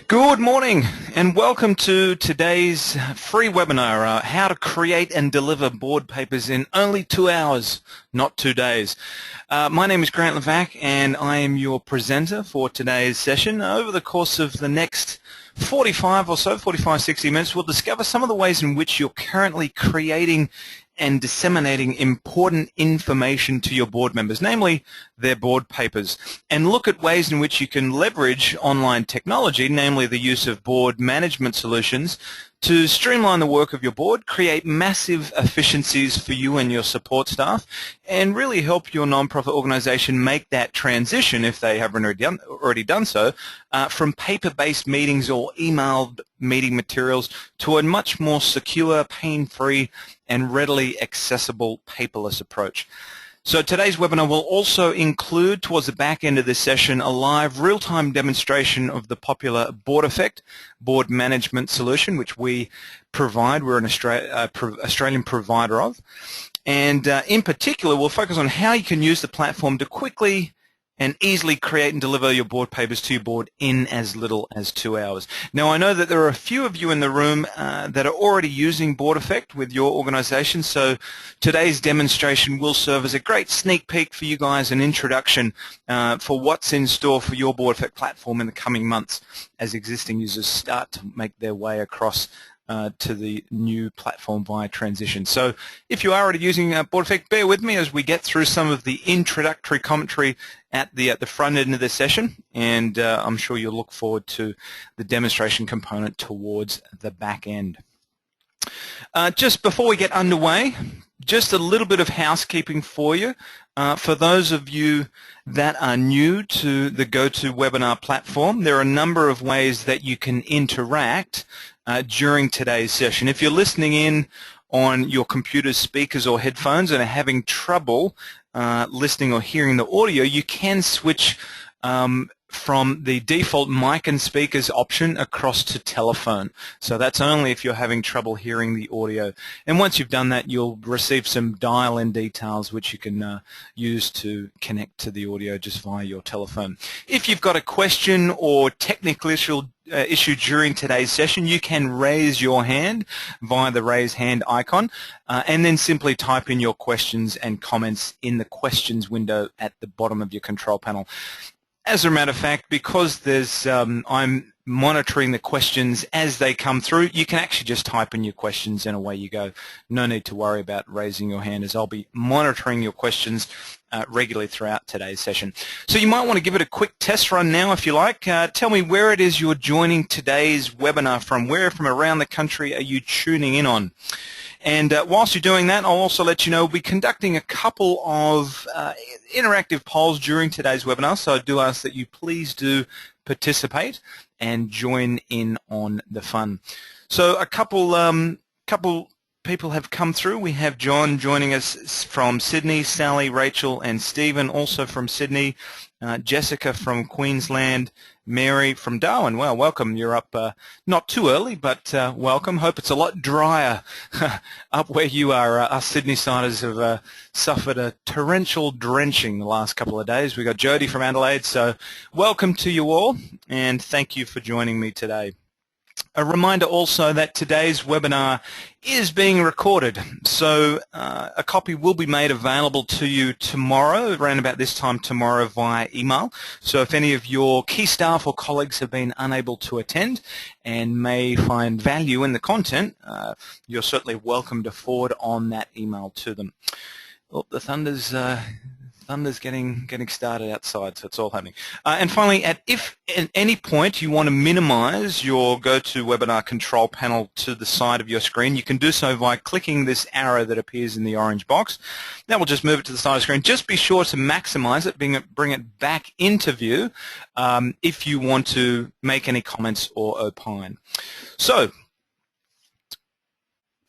Good morning and welcome to today's free webinar, how to create and deliver board papers in only 2 hours, not 2 days. My name is Grant Levac and I am your presenter for today's session. Over the course of the next 45 or so, 60 minutes, we'll discover some of the ways in which you're currently creating and disseminating important information to your board members, namely their board papers, and look at ways in which you can leverage online technology, namely the use of board management solutions, to streamline the work of your board, create massive efficiencies for you and your support staff, and really help your nonprofit organization make that transition, if they haven't already done so, from paper-based meetings or emailed meeting materials to a much more secure, pain-free, and readily accessible paperless approach. So today's webinar will also include, towards the back end of this session, a live real-time demonstration of the popular BoardEffect board management solution, which we provide. We're an Australian provider of. And in particular, we'll focus on how you can use the platform to quickly and easily create and deliver your board papers to your board in as little as 2 hours. Now, I know that there are a few of you in the room that are already using BoardEffect with your organization, so today's demonstration will serve as a great sneak peek for you guys, an introduction for what's in store for your BoardEffect platform in the coming months as existing users start to make their way across to the new platform via transition. So if you are already using BoardEffect, bear with me as we get through some of the introductory commentary at the front end of the session, and I'm sure you'll look forward to the demonstration component towards the back end. Just before we get underway, just a little bit of housekeeping for you. For those of you that are new to the GoToWebinar platform, there are a number of ways that you can interact during today's session. If you're listening in on your computer's speakers or headphones and are having trouble listening or hearing the audio, you can switch from the default mic and speakers option across to telephone. So that's only if you're having trouble hearing the audio. And once you've done that, you'll receive some dial-in details which you can use to connect to the audio just via your telephone. If you've got a question or technical issue during today's session, you can raise your hand via the raise hand icon and then simply type in your questions and comments in the questions window at the bottom of your control panel. As a matter of fact, because I'm monitoring the questions as they come through, you can actually just type in your questions and away you go. No need to worry about raising your hand, as I'll be monitoring your questions regularly throughout today's session. So you might want to give it a quick test run now if you like. Tell me where it is you're joining today's webinar from. Where from around the country are you tuning in on? And whilst you're doing that, I'll also let you know we'll be conducting a couple of interactive polls during today's webinar, so I do ask that you please do participate and join in on the fun. So a couple people have come through. We have John joining us from Sydney, Sally, Rachel, and Stephen also from Sydney, Jessica from Queensland, Mary from Darwin. Well, welcome. You're up not too early, but welcome. Hope it's a lot drier up where you are. Us Sydney-siders have suffered a torrential drenching the last couple of days. We've got Jody from Adelaide, so welcome to you all, and thank you for joining me today. A reminder also that today's webinar is being recorded, so a copy will be made available to you tomorrow, around about this time tomorrow, via email. So if any of your key staff or colleagues have been unable to attend and may find value in the content, you're certainly welcome to forward on that email to them. Oh, the thunder's getting started outside, so it's all happening. And finally, if at any point you want to minimize your GoToWebinar control panel to the side of your screen, you can do so by clicking this arrow that appears in the orange box. That will just move it to the side of the screen. Just be sure to maximize it, bring it back into view if you want to make any comments or opine. So,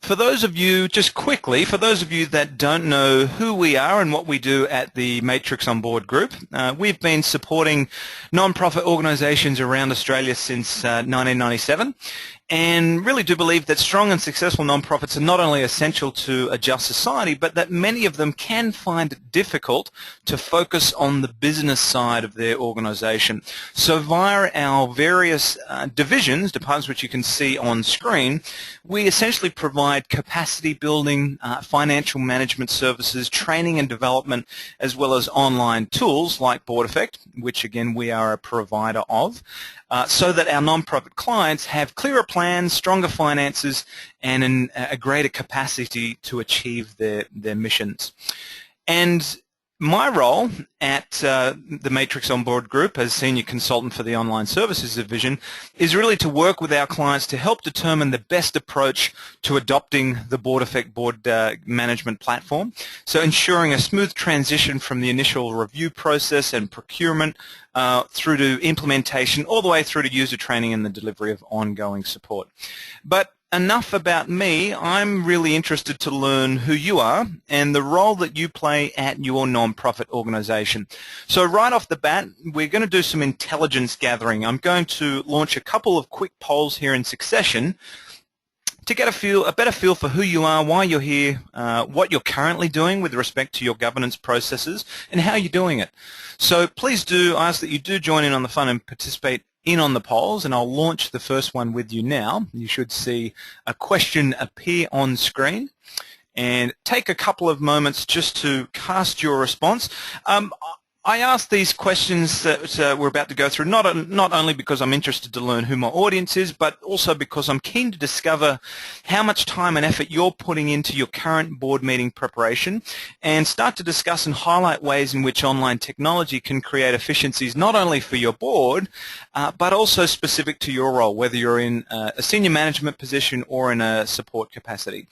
For those of you, just quickly, for those of you that don't know who we are and what we do at the Matrix on Board group, we've been supporting non-profit organisations around Australia since 1997, and really do believe that strong and successful non-profits are not only essential to a just society, but that many of them can find it difficult to focus on the business side of their organisation. So via our various departments which you can see on screen, we essentially provide capacity building, financial management services, training and development, as well as online tools like BoardEffect, which again we are a provider of, so that our non-profit clients have clearer plans, stronger finances, and a greater capacity to achieve their missions. And my role at the Matrix On Board group as Senior Consultant for the Online Services Division is really to work with our clients to help determine the best approach to adopting the BoardEffect board management platform, so ensuring a smooth transition from the initial review process and procurement through to implementation, all the way through to user training and the delivery of ongoing support. But enough about me. I'm really interested to learn who you are and the role that you play at your non-profit organisation. So right off the bat, we're going to do some intelligence gathering. I'm going to launch a couple of quick polls here in succession to get a better feel for who you are, why you're here, what you're currently doing with respect to your governance processes, and how you're doing it. So please do ask that you do join in on the fun and participate in on the polls, and I'll launch the first one with you now. You should see a question appear on screen, and take a couple of moments just to cast your response. I asked these questions that we're about to go through not only because I'm interested to learn who my audience is, but also because I'm keen to discover how much time and effort you're putting into your current board meeting preparation, and start to discuss and highlight ways in which online technology can create efficiencies not only for your board, but also specific to your role, whether you're in a senior management position or in a support capacity.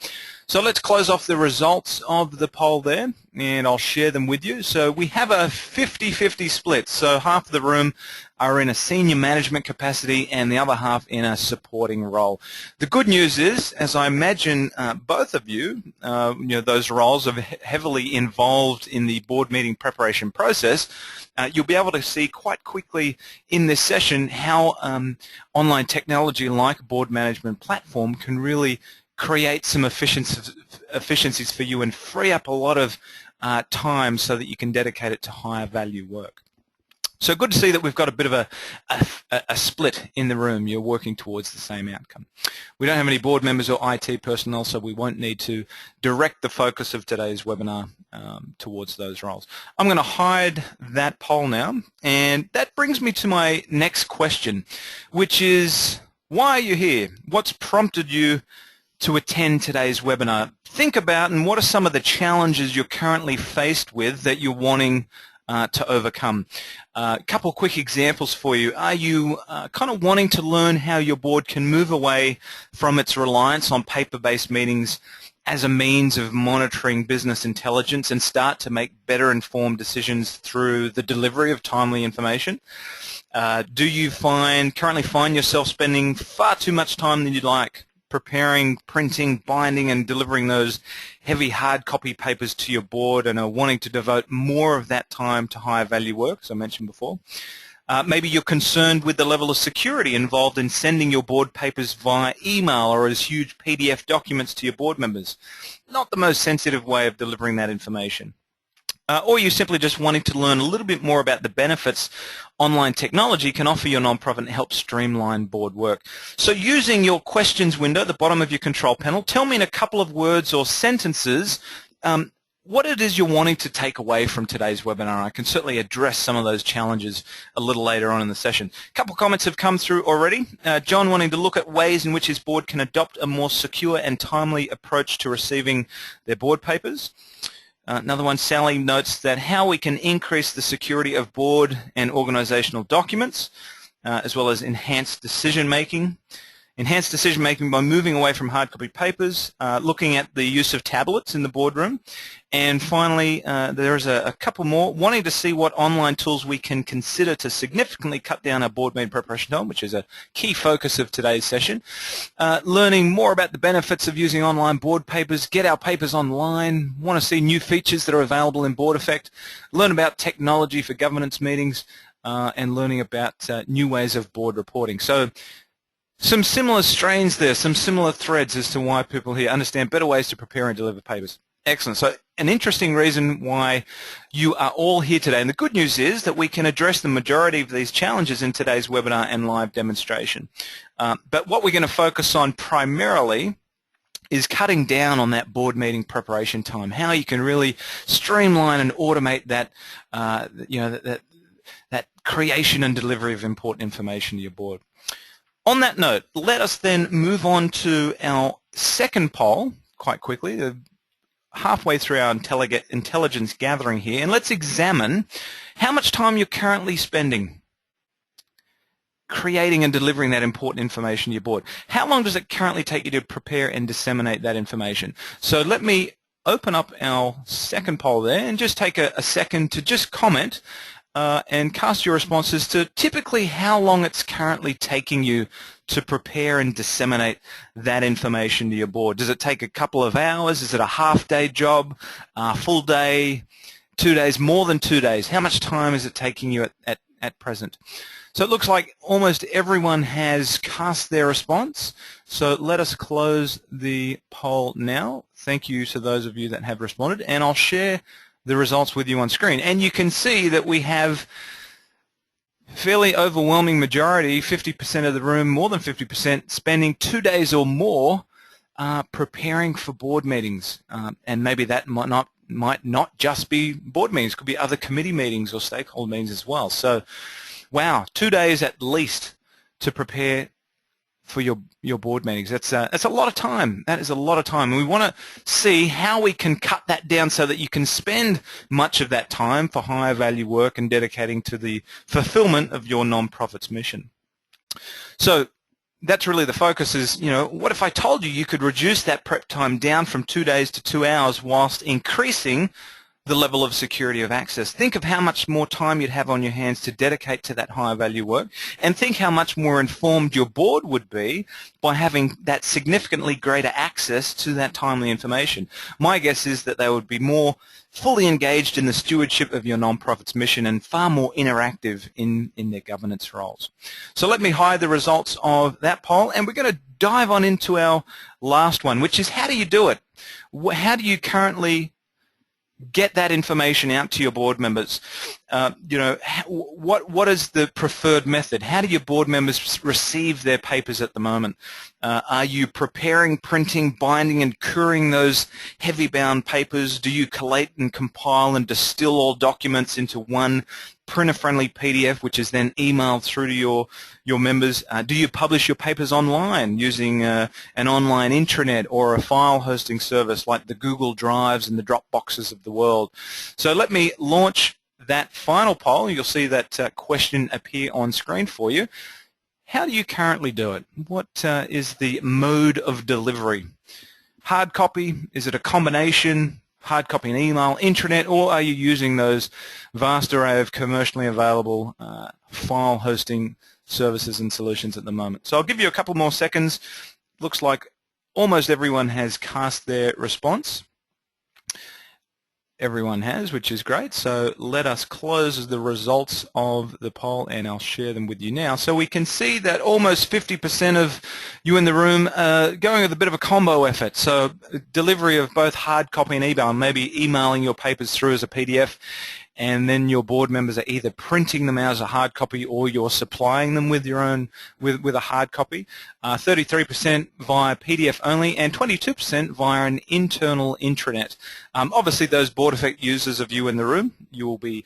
So let's close off the results of the poll there, and I'll share them with you. So we have a 50-50 split, so half of the room are in a senior management capacity and the other half in a supporting role. The good news is, as I imagine both of you, those roles are heavily involved in the board meeting preparation process, you'll be able to see quite quickly in this session how online technology like board management platform can really create some efficiencies for you and free up a lot of time so that you can dedicate it to higher value work. So good to see that we've got a bit of a split in the room. You're working towards the same outcome. We don't have any board members or IT personnel, so we won't need to direct the focus of today's webinar towards those roles. I'm going to hide that poll now, and that brings me to my next question, which is, why are you here? What's prompted you to attend today's webinar? Think about, and what are some of the challenges you're currently faced with that you're wanting to overcome? A couple of quick examples for you. Are you kind of wanting to learn how your board can move away from its reliance on paper-based meetings as a means of monitoring business intelligence and start to make better informed decisions through the delivery of timely information? Do you currently find yourself spending far too much time than you'd like preparing, printing, binding, and delivering those heavy hard copy papers to your board, and are wanting to devote more of that time to higher value work, as I mentioned before? Maybe you're concerned with the level of security involved in sending your board papers via email or as huge PDF documents to your board members. Not the most sensitive way of delivering that information. Or you simply just wanting to learn a little bit more about the benefits online technology can offer your nonprofit and help streamline board work. So using your questions window at the bottom of your control panel, tell me in a couple of words or sentences what it is you're wanting to take away from today's webinar. I can certainly address some of those challenges a little later on in the session. A couple of comments have come through already. John wanting to look at ways in which his board can adopt a more secure and timely approach to receiving their board papers. Another one, Sally notes that how we can increase the security of board and organizational documents, as well as enhance decision making. enhance decision making by moving away from hard copy papers, looking at the use of tablets in the boardroom, and finally there's a couple more, wanting to see what online tools we can consider to significantly cut down our board meeting preparation time, which is a key focus of today's session. Learning more about the benefits of using online board papers, get our papers online, want to see new features that are available in BoardEffect, learn about technology for governance meetings, and learning about new ways of board reporting. So some similar strains there, some similar threads as to why people here understand better ways to prepare and deliver papers. Excellent. So an interesting reason why you are all here today. And the good news is that we can address the majority of these challenges in today's webinar and live demonstration. But what we're going to focus on primarily is cutting down on that board meeting preparation time, how you can really streamline and automate that, that creation and delivery of important information to your board. On that note, let us then move on to our second poll quite quickly, halfway through our intelligence gathering here, and let's examine how much time you're currently spending creating and delivering that important information to your board. How long does it currently take you to prepare and disseminate that information? So let me open up our second poll there and just take a second to just comment and cast your responses to typically how long it's currently taking you to prepare and disseminate that information to your board. Does it take a couple of hours? Is it a half-day job, full day, 2 days, more than 2 days? How much time is it taking you at present? So it looks like almost everyone has cast their response. So let us close the poll now. Thank you to those of you that have responded, and I'll share the results with you on screen. And you can see that we have fairly overwhelming majority, 50% of the room, more than 50%, spending 2 days or more preparing for board meetings. And maybe that might not just be board meetings, it could be other committee meetings or stakeholder meetings as well. So, wow, 2 days at least to prepare for your board meetings. That's a lot of time. That is a lot of time. And we want to see how we can cut that down so that you can spend much of that time for higher value work and dedicating to the fulfillment of your nonprofit's mission. So that's really the focus is, what if I told you you could reduce that prep time down from 2 days to 2 hours whilst increasing the level of security of access? Think of how much more time you'd have on your hands to dedicate to that higher value work, and think how much more informed your board would be by having that significantly greater access to that timely information. My guess is that they would be more fully engaged in the stewardship of your nonprofit's mission and far more interactive in their governance roles. So let me hide the results of that poll, and we're going to dive on into our last one, which is how do you do it? How do you currently get that information out to your board members? What is the preferred method? How do your board members receive their papers at the moment? Are you preparing, printing, binding, and curing those heavy-bound papers? Do you collate and compile and distill all documents into one printer-friendly PDF, which is then emailed through to your members? Do you publish your papers online using an online intranet or a file hosting service like the Google Drives and the Dropboxes of the world? So let me launch that final poll. You'll see that question appear on screen for you. How do you currently do it? What is the mode of delivery? Hard copy? Is it a combination? Hard copy and email, intranet, or are you using those vast array of commercially available file hosting services and solutions at the moment? So I'll give you a couple more seconds. Looks like almost everyone has cast their response. Everyone has, which is great. So let us close the results of the poll, and I'll share them with you now. So we can see that almost 50% of you in the room are going with a bit of a combo effort. So delivery of both hard copy and email, maybe emailing your papers through as a PDF, and then your board members are either printing them out as a hard copy or you're supplying them with your own with a hard copy. 33% via PDF only, and 22% via an internal intranet. Obviously, those BoardEffect users of you in the room, you will be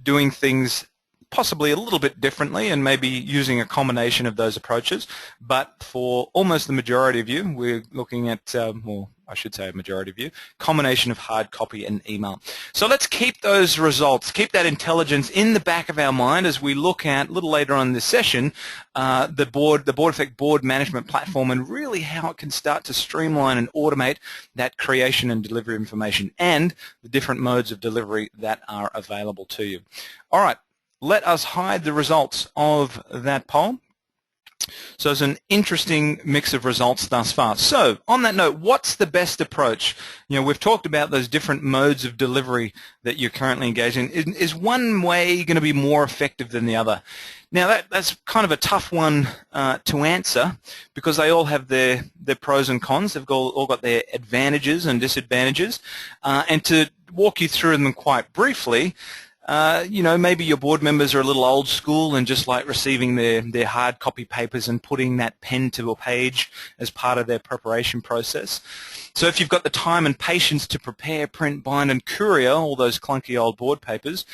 doing things possibly a little bit differently and maybe using a combination of those approaches. But for almost the majority of you, we're looking at, well, I should say a majority of you, combination of hard copy and email. So let's keep those results, keep that intelligence in the back of our mind as we look at, a little later on in this session, the BoardEffect board management platform and really how it can start to streamline and automate that creation and delivery information and the different modes of delivery that are available to you. All right, let us hide the results of that poll. So it's an interesting mix of results thus far. So on that note, what's the best approach? You know, we've talked about those different modes of delivery that you're currently engaged in. Is one way going to be more effective than the other? Now that's kind of a tough one to answer because they all have their pros and cons. They've all got their advantages and disadvantages. And to walk you through them quite briefly, you know, maybe your board members are a little old school and just like receiving their hard copy papers and putting that pen to a page as part of their preparation process. So if you've got the time and patience to prepare, print, bind, and courier all those clunky old board papers,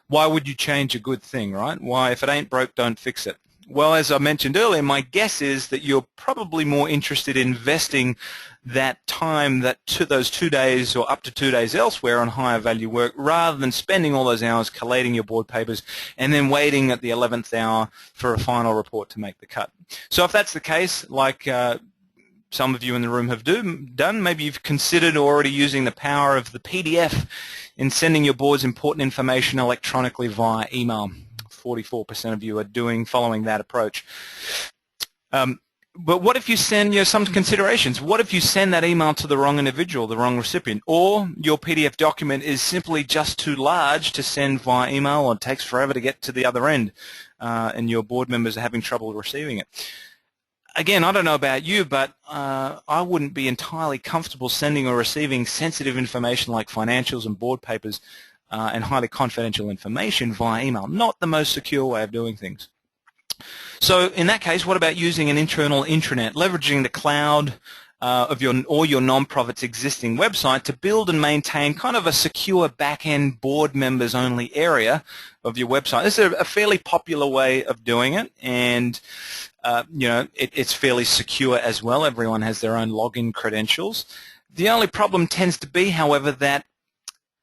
why would you change a good thing, right? Why, if it ain't broke, don't fix it. Well, as I mentioned earlier, my guess is that you're probably more interested in investing that time, those 2 days or up to 2 days elsewhere on higher value work rather than spending all those hours collating your board papers and then waiting at the 11th hour for a final report to make the cut. So if that's the case, like some of you in the room have done, maybe you've considered already using the power of the PDF in sending your board's important information electronically via email. 44% of you are following that approach. But what if you send, some considerations? What if you send that email to the wrong individual, the wrong recipient, or your PDF document is simply just too large to send via email or it takes forever to get to the other end and your board members are having trouble receiving it? Again, I don't know about you, but I wouldn't be entirely comfortable sending or receiving sensitive information like financials and board papers and highly confidential information via email. Not the most secure way of doing things. So in that case, what about using an internal intranet, leveraging the cloud of your non-profit's existing website to build and maintain kind of a secure back-end board members only area of your website? This is a fairly popular way of doing it, and it's fairly secure as well. Everyone has their own login credentials. The only problem tends to be, however, that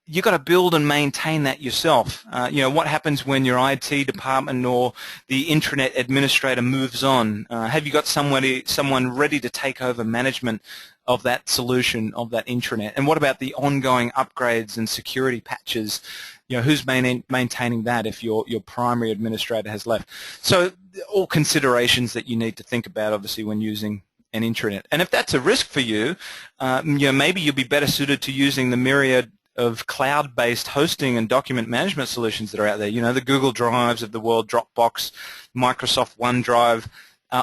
you've got to build and maintain that yourself. What happens when your IT department or the intranet administrator moves on? Have you got someone ready to take over management of that solution, of that intranet? And what about the ongoing upgrades and security patches? Who's maintaining that if your primary administrator has left? So all considerations that you need to think about, obviously, when using an intranet. And if that's a risk for you, maybe you'll be better suited to using the myriad of cloud-based hosting and document management solutions that are out there. The Google Drives of the world, Dropbox, Microsoft OneDrive,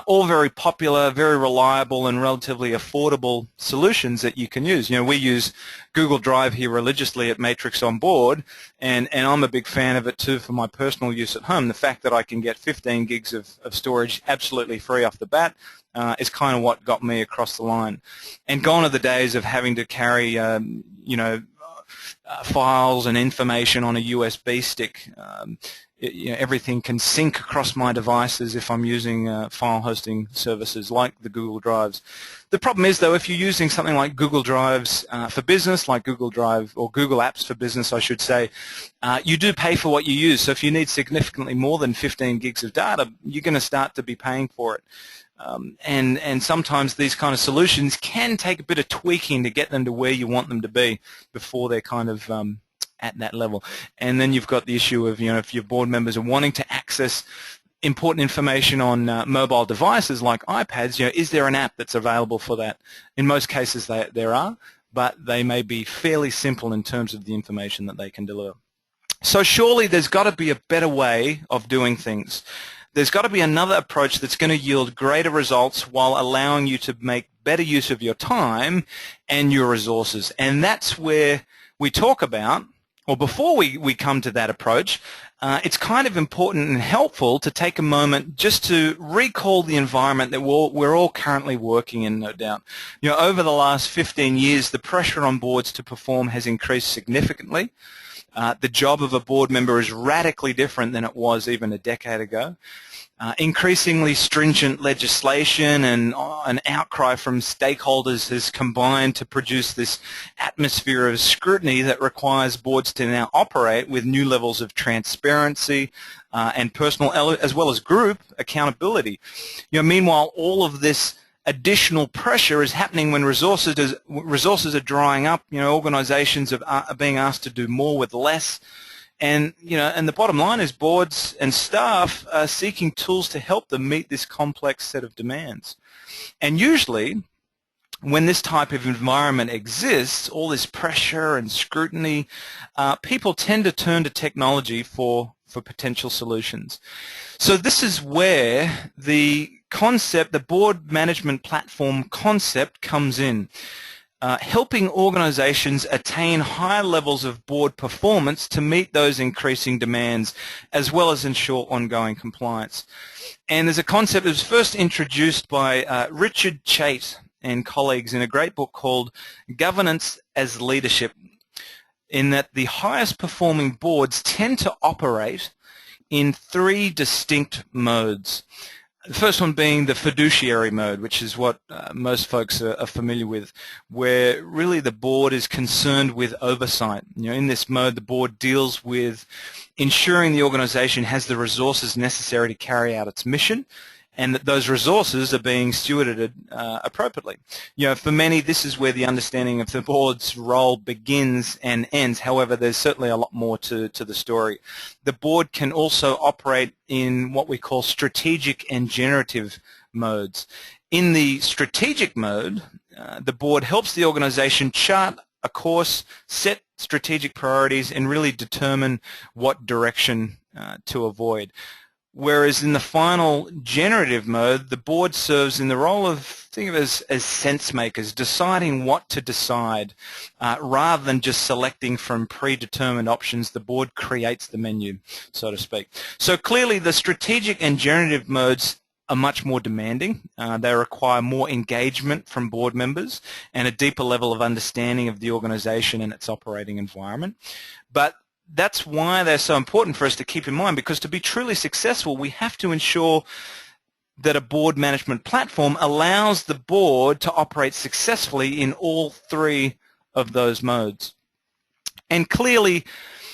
all very popular, very reliable, and relatively affordable solutions that you can use. We use Google Drive here religiously at Matrix on Board, and I'm a big fan of it too for my personal use at home. The fact that I can get 15 gigs of storage absolutely free off the bat is kind of what got me across the line. And gone are the days of having to carry, files and information on a USB stick. Everything can sync across my devices if I'm using file hosting services like the Google Drives. The problem is, though, if you're using something like Google Drives for business, like Google Drive or Google Apps for business, I should say, you do pay for what you use. So if you need significantly more than 15 gigs of data, you're going to start to be paying for it. And sometimes these kind of solutions can take a bit of tweaking to get them to where you want them to be before they're kind of at that level. And then you've got the issue of, if your board members are wanting to access important information on mobile devices like iPads, is there an app that's available for that? In most cases there are, but they may be fairly simple in terms of the information that they can deliver. So surely there's got to be a better way of doing things. There's got to be another approach that's going to yield greater results while allowing you to make better use of your time and your resources. And that's where we talk about, or before we come to that approach, it's kind of important and helpful to take a moment just to recall the environment that we're all currently working in, no doubt. Over the last 15 years, the pressure on boards to perform has increased significantly. The job of a board member is radically different than it was even a decade ago. Increasingly stringent legislation and an outcry from stakeholders has combined to produce this atmosphere of scrutiny that requires boards to now operate with new levels of transparency and personal as well as group accountability. Meanwhile, all of this additional pressure is happening when resources are drying up. Organizations are being asked to do more with less. And the bottom line is boards and staff are seeking tools to help them meet this complex set of demands. And usually, when this type of environment exists, all this pressure and scrutiny, people tend to turn to technology for potential solutions. So this is where the board management platform concept comes in. Helping organizations attain high levels of board performance to meet those increasing demands, as well as ensure ongoing compliance. And there's a concept that was first introduced by Richard Chait and colleagues in a great book called Governance as Leadership, in that the highest performing boards tend to operate in 3 distinct modes. The first one being the fiduciary mode, which is what most folks are familiar with, where really the board is concerned with oversight. In this mode, the board deals with ensuring the organization has the resources necessary to carry out its mission, and that those resources are being stewarded appropriately. For many, this is where the understanding of the board's role begins and ends. However, there's certainly a lot more to the story. The board can also operate in what we call strategic and generative modes. In the strategic mode, the board helps the organization chart a course, set strategic priorities, and really determine what direction to avoid. Whereas in the final generative mode, the board serves in the role of, think of it as sense makers, deciding what to decide. Rather than just selecting from predetermined options, the board creates the menu, so to speak. So clearly the strategic and generative modes are much more demanding. They require more engagement from board members and a deeper level of understanding of the organization and its operating environment. But that's why they're so important for us to keep in mind, because to be truly successful, we have to ensure that a board management platform allows the board to operate successfully in all 3 of those modes. And clearly,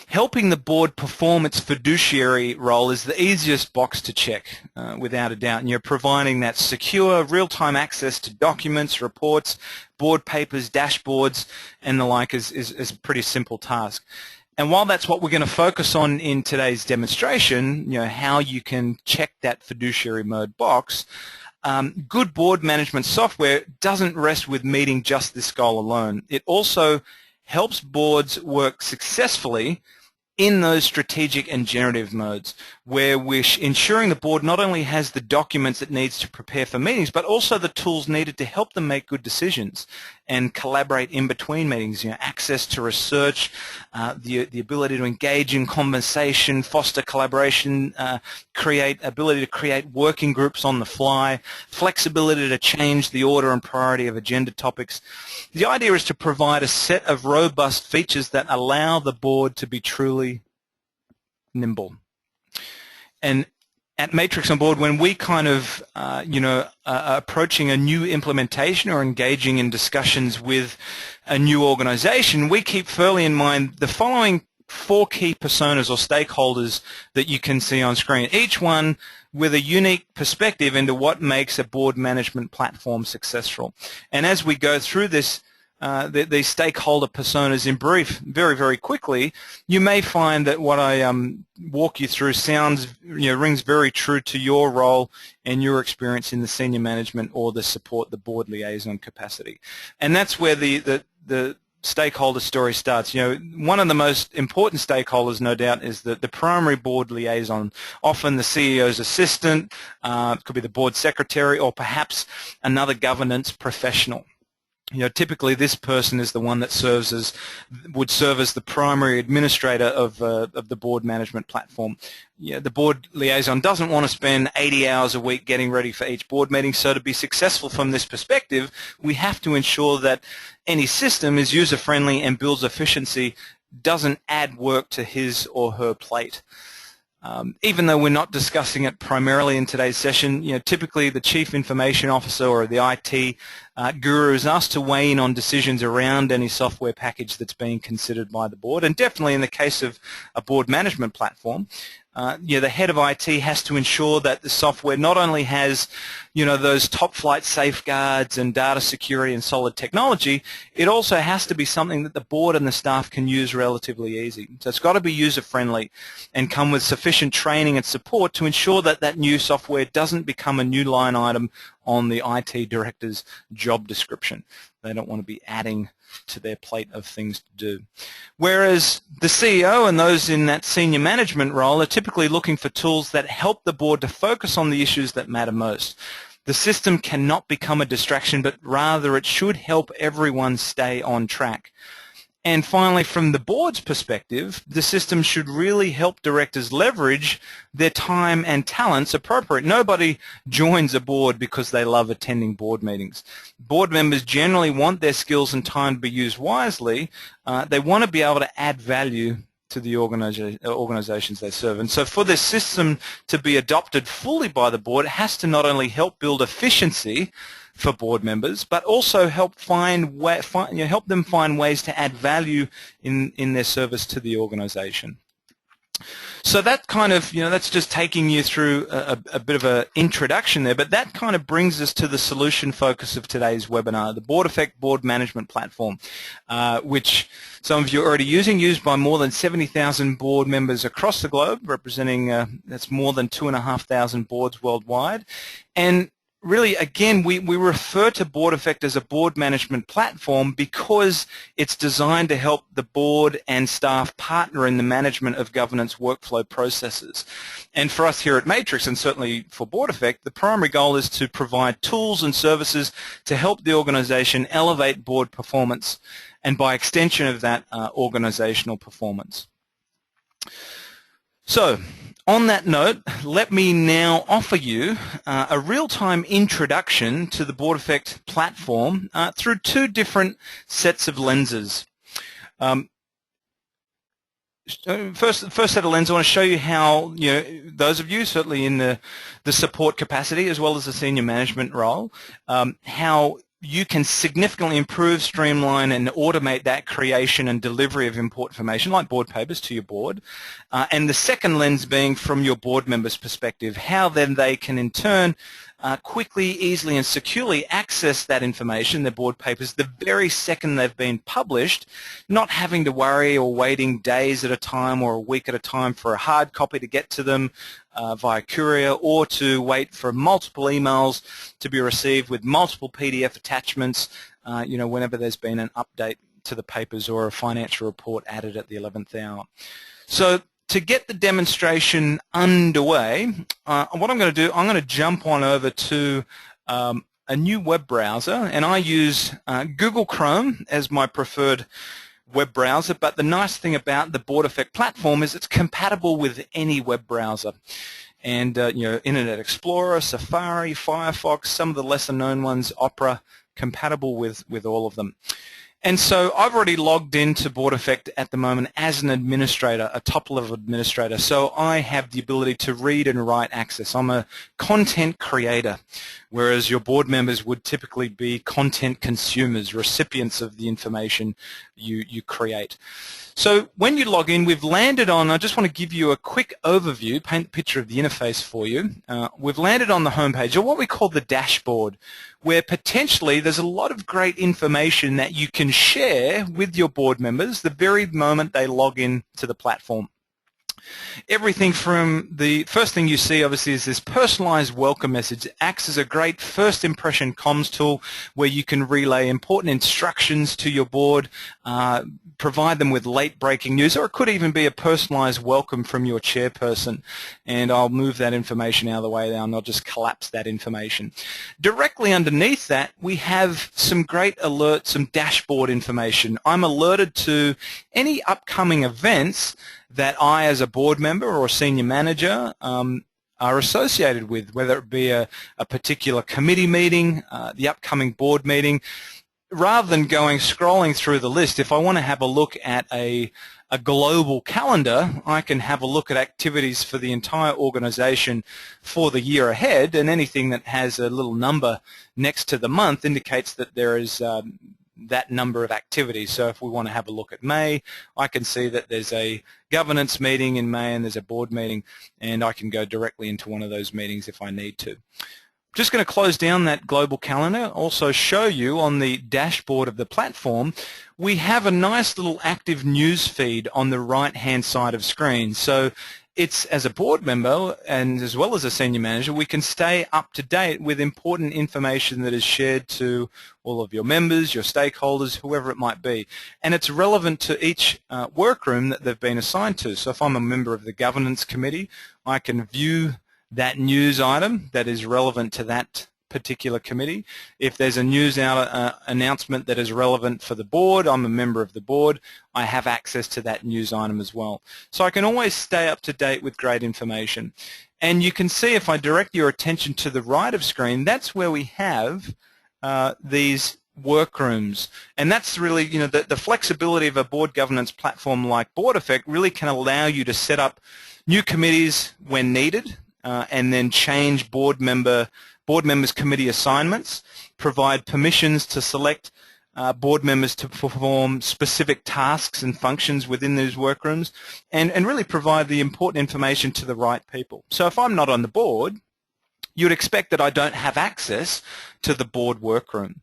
helping the board perform its fiduciary role is the easiest box to check, without a doubt. And you're providing that secure, real-time access to documents, reports, board papers, dashboards, and the like is a pretty simple task. And while that's what we're going to focus on in today's demonstration, how you can check that fiduciary mode box, good board management software doesn't rest with meeting just this goal alone. It also helps boards work successfully in those strategic and generative modes, where we're ensuring the board not only has the documents it needs to prepare for meetings, but also the tools needed to help them make good decisions and collaborate in between meetings. Access to research, the ability to engage in conversation, foster collaboration, ability to create working groups on the fly, flexibility to change the order and priority of agenda topics. The idea is to provide a set of robust features that allow the board to be truly nimble. And at Matrix on Board, when we kind of, are approaching a new implementation or engaging in discussions with a new organization, we keep firmly in mind the following 4 key personas or stakeholders that you can see on screen, each one with a unique perspective into what makes a board management platform successful. And as we go through this, these stakeholder personas in brief very, very quickly, you may find that what I walk you through sounds, rings very true to your role and your experience in the senior management or the board liaison capacity. And that's where the stakeholder story starts. One of the most important stakeholders, no doubt, is the primary board liaison, often the CEO's assistant, it could be the board secretary, or perhaps another governance professional. Typically this person is the one that would serve as the primary administrator of the board management platform. The board liaison doesn't want to spend 80 hours a week getting ready for each board meeting, so to be successful from this perspective, we have to ensure that any system is user-friendly and builds efficiency doesn't add work to his or her plate. Even though we're not discussing it primarily in today's session, typically the Chief Information Officer or the IT guru is asked to weigh in on decisions around any software package that's being considered by the board, and definitely in the case of a board management platform, the head of IT has to ensure that the software not only has, those top-flight safeguards and data security and solid technology, it also has to be something that the board and the staff can use relatively easy. So it's got to be user-friendly and come with sufficient training and support to ensure that that new software doesn't become a new line item on the IT director's job description. They don't want to be adding to their plate of things to do. Whereas the CEO and those in that senior management role are typically looking for tools that help the board to focus on the issues that matter most. The system cannot become a distraction, but rather it should help everyone stay on track. And finally, from the board's perspective, the system should really help directors leverage their time and talents appropriate. Nobody joins a board because they love attending board meetings. Board members generally want their skills and time to be used wisely. They want to be able to add value to the organizations they serve. And so for this system to be adopted fully by the board, it has to not only help build efficiency for board members, but also help help them find ways to add value in their service to the organization. So that kind of, that's just taking you through a bit of an introduction there, but that kind of brings us to the solution focus of today's webinar, the BoardEffect Board Management Platform, which some of you are already used by more than 70,000 board members across the globe, representing, that's more than 2,500 boards worldwide. And really, again, we refer to BoardEffect as a board management platform because it's designed to help the board and staff partner in the management of governance workflow processes. And for us here at Matrix, and certainly for BoardEffect, the primary goal is to provide tools and services to help the organization elevate board performance, and by extension of that, organizational performance. So, on that note, let me now offer you a real-time introduction to the BoardEffect platform through two different sets of lenses. First set of lenses, I want to show you how, those of you certainly in the support capacity as well as the senior management role, how you can significantly improve, streamline, and automate that creation and delivery of important information like board papers to your board. And the second lens being from your board members' perspective, how then they can in turn quickly, easily, and securely access that information, their board papers, the very second they've been published, not having to worry or waiting days at a time or a week at a time for a hard copy to get to them via courier, or to wait for multiple emails to be received with multiple PDF attachments, whenever there's been an update to the papers or a financial report added at the 11th hour. So to get the demonstration underway, what I'm going to do, I'm going to jump on over to a new web browser, and I use Google Chrome as my preferred web browser, but the nice thing about the BoardEffect platform is it's compatible with any web browser. And Internet Explorer, Safari, Firefox, some of the lesser known ones, Opera, compatible with all of them. And so I've already logged into BoardEffect at the moment as an administrator, a top-level administrator. So I have the ability to read and write access. I'm a content creator, whereas your board members would typically be content consumers, recipients of the information you create. So when you log in, we've landed on, I just want to give you a quick overview, paint the picture of the interface for you. We've landed on the homepage, or what we call the dashboard, where potentially there's a lot of great information that you can share with your board members the very moment they log in to the platform. Everything from the first thing you see, obviously, is this personalized welcome message. It acts as a great first impression comms tool where you can relay important instructions to your board, provide them with late breaking news, or it could even be a personalized welcome from your chairperson. And I'll move that information out of the way now, and I'll just collapse that information. Directly underneath that, we have some great alerts, some dashboard information. I'm alerted to any upcoming events that I, as a board member or a senior manager, are associated with, whether it be a particular committee meeting, the upcoming board meeting. Rather than scrolling through the list, if I want to have a look at a a global calendar, I can have a look at activities for the entire organization for the year ahead, and anything that has a little number next to the month indicates that there is that number of activities. So if we want to have a look at May, I can see that there's a governance meeting in May and there's a board meeting, and I can go directly into one of those meetings if I need to. Just going to close down that global calendar, also show you on the dashboard of the platform, we have a nice little active news feed on the right-hand side of screen. So it's, as a board member and as well as a senior manager, we can stay up to date with important information that is shared to all of your members, your stakeholders, whoever it might be. And it's relevant to each workroom that they've been assigned to. So if I'm a member of the governance committee, I can view that news item that is relevant to that particular committee. If there's a news announcement that is relevant for the board, I'm a member of the board, I have access to that news item as well. So I can always stay up to date with great information. And you can see, if I direct your attention to the right of screen, that's where we have these workrooms. And that's really, the flexibility of a board governance platform like BoardEffect really can allow you to set up new committees when needed, and then change board members' committee assignments, provide permissions to select board members to perform specific tasks and functions within those workrooms, and really provide the important information to the right people. So if I'm not on the board, you'd expect that I don't have access to the board workroom.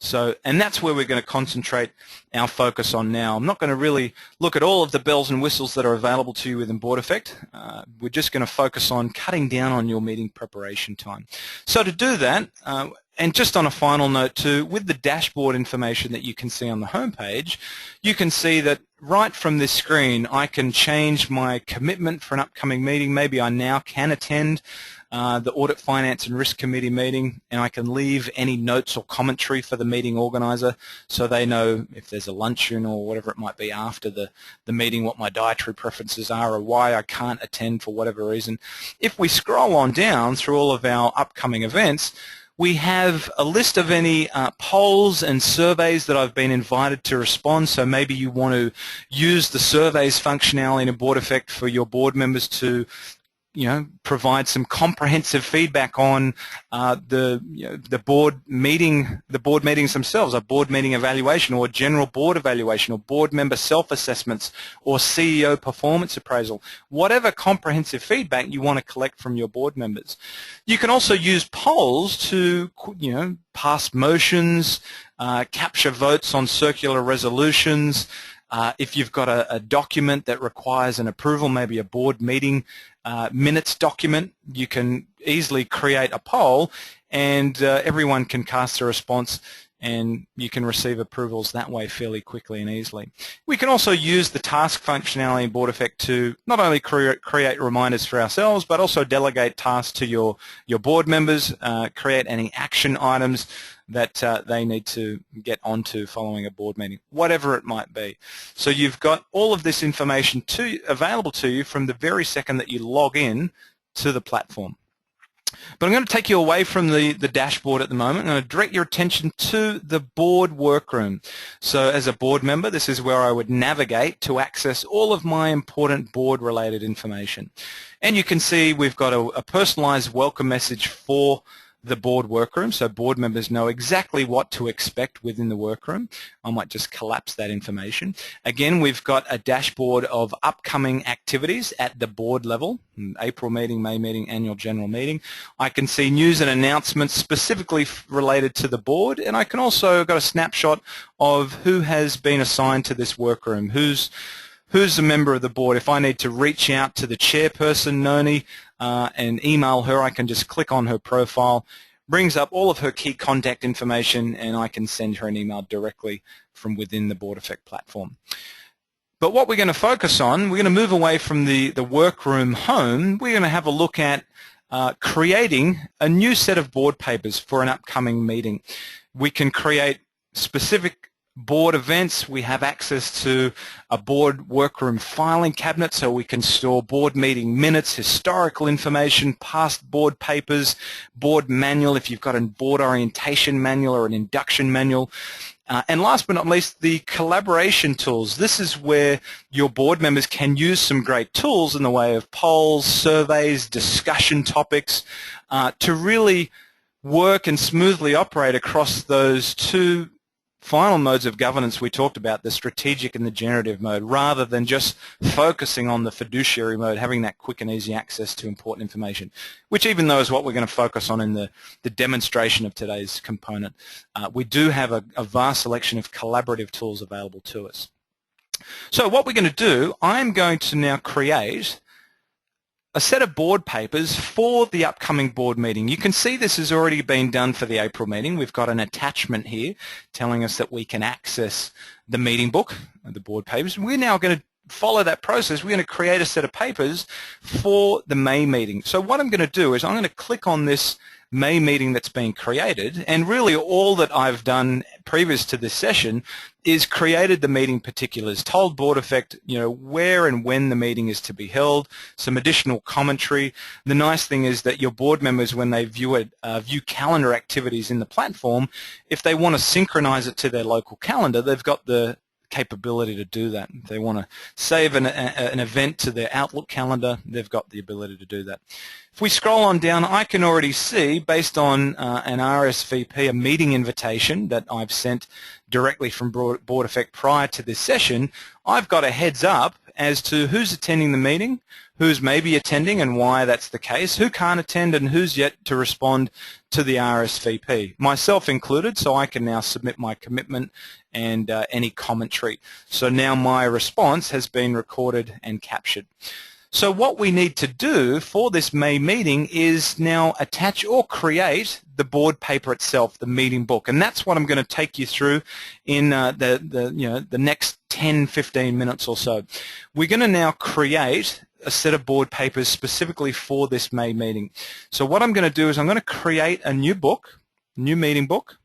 So, and that's where we're going to concentrate our focus on now. I'm not going to really look at all of the bells and whistles that are available to you within BoardEffect. We're just going to focus on cutting down on your meeting preparation time. So to do that, and just on a final note too, with the dashboard information that you can see on the home page, you can see that right from this screen I can change my commitment for an upcoming meeting. Maybe I now can attend the Audit, Finance and Risk Committee meeting, and I can leave any notes or commentary for the meeting organizer so they know if there's a luncheon or whatever it might be after the meeting, what my dietary preferences are or why I can't attend for whatever reason. If we scroll on down through all of our upcoming events, we have a list of any polls and surveys that I've been invited to respond. So maybe you want to use the surveys functionality in BoardEffect for your board members to provide some comprehensive feedback on the board meetings themselves, a board meeting evaluation or a general board evaluation or board member self-assessments or CEO performance appraisal, whatever comprehensive feedback you want to collect from your board members. You can also use polls to pass motions, capture votes on circular resolutions. If you've got a document that requires an approval, maybe a board meeting minutes document, you can easily create a poll and everyone can cast a response and you can receive approvals that way fairly quickly and easily. We can also use the task functionality in BoardEffect to not only create reminders for ourselves but also delegate tasks to your board members, create any action items that they need to get onto following a board meeting, whatever it might be. So you've got all of this information available to you from the very second that you log in to the platform. But I'm going to take you away from the dashboard at the moment. I'm going to direct your attention to the board workroom. So as a board member, this is where I would navigate to access all of my important board-related information. And you can see we've got a personalized welcome message for the board workroom, so board members know exactly what to expect within the workroom. I might just collapse that information. Again, we've got a dashboard of upcoming activities at the board level, April meeting, May meeting, annual general meeting. I can see news and announcements specifically related to the board, and I can also got a snapshot of who has been assigned to this workroom, who's a member of the board. If I need to reach out to the chairperson, Noni, and email her, I can just click on her profile, brings up all of her key contact information, and I can send her an email directly from within the BoardEffect platform. But what we're going to focus on, we're going to move away from the workroom home. We're going to have a look at creating a new set of board papers for an upcoming meeting. We can create specific board events. We have access to a board workroom filing cabinet so we can store board meeting minutes, historical information, past board papers, board manual if you've got a board orientation manual or an induction manual. And last but not least, the collaboration tools. This is where your board members can use some great tools in the way of polls, surveys, discussion topics to really work and smoothly operate across those two final modes of governance we talked about, the strategic and the generative mode, rather than just focusing on the fiduciary mode, having that quick and easy access to important information, which even though is what we're going to focus on in the demonstration of today's component, we do have a vast selection of collaborative tools available to us. So what we're going to do, I'm going to now create a set of board papers for the upcoming board meeting. You can see this has already been done for the April meeting. We've got an attachment here telling us that we can access the meeting book, the board papers. We're now going to follow that process. We're going to create a set of papers for the May meeting. So what I'm going to do is I'm going to click on this May meeting that's been created, and really all that I've done previous to this session is created the meeting particulars, told BoardEffect, where and when the meeting is to be held, some additional commentary. The nice thing is that your board members, when they view calendar activities in the platform, if they want to synchronize it to their local calendar, they've got the capability to do that. If they want to save an event to their Outlook calendar, they've got the ability to do that. If we scroll on down, I can already see, based on an RSVP, a meeting invitation that I've sent directly from BoardEffect prior to this session, I've got a heads up as to who's attending the meeting, who's maybe attending and why that's the case, who can't attend and who's yet to respond to the RSVP, myself included, so I can now submit my commitment and any commentary. So now my response has been recorded and captured. So what we need to do for this May meeting is now attach or create the board paper itself, the meeting book, and that's what I'm going to take you through in the next 10-15 minutes or so. We're going to now create a set of board papers specifically for this May meeting. So what I'm going to do is I'm going to create a new book, new meeting book.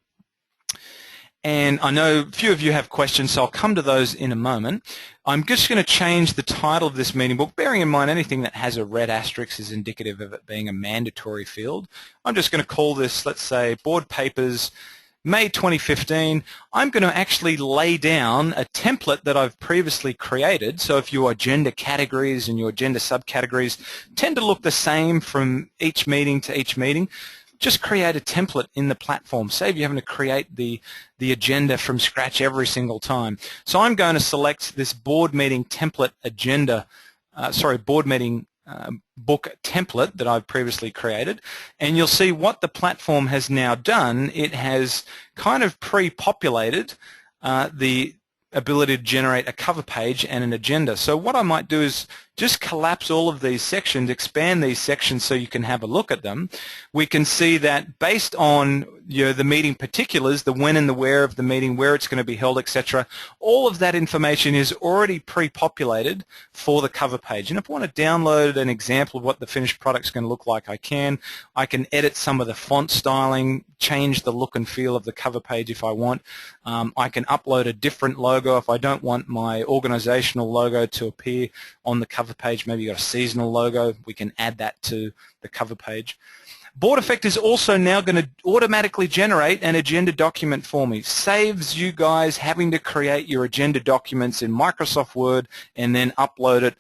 And I know a few of you have questions, so I'll come to those in a moment. I'm just going to change the title of this meeting book, bearing in mind anything that has a red asterisk is indicative of it being a mandatory field. I'm just going to call this, let's say, Board Papers May 2015. I'm going to actually lay down a template that I've previously created. So if your agenda categories and your agenda subcategories tend to look the same from each meeting to each meeting, just create a template in the platform. Save you having to create the agenda from scratch every single time. So I'm going to select this board meeting template agenda, board meeting book template that I've previously created, and you'll see what the platform has now done. It has kind of pre-populated the ability to generate a cover page and an agenda. So what I might do is just collapse all of these sections, expand these sections so you can have a look at them. We can see that based on the meeting particulars, the when and the where of the meeting, where it's going to be held, etc., all of that information is already pre-populated for the cover page. And if I want to download an example of what the finished product is going to look like, I can edit some of the font styling, change the look and feel of the cover page if I want. I can upload a different logo if I don't want my organizational logo to appear on the cover page. Maybe you've got a seasonal logo, we can add that to the cover page. BoardEffect is also now going to automatically generate an agenda document for me. Saves you guys having to create your agenda documents in Microsoft Word and then upload it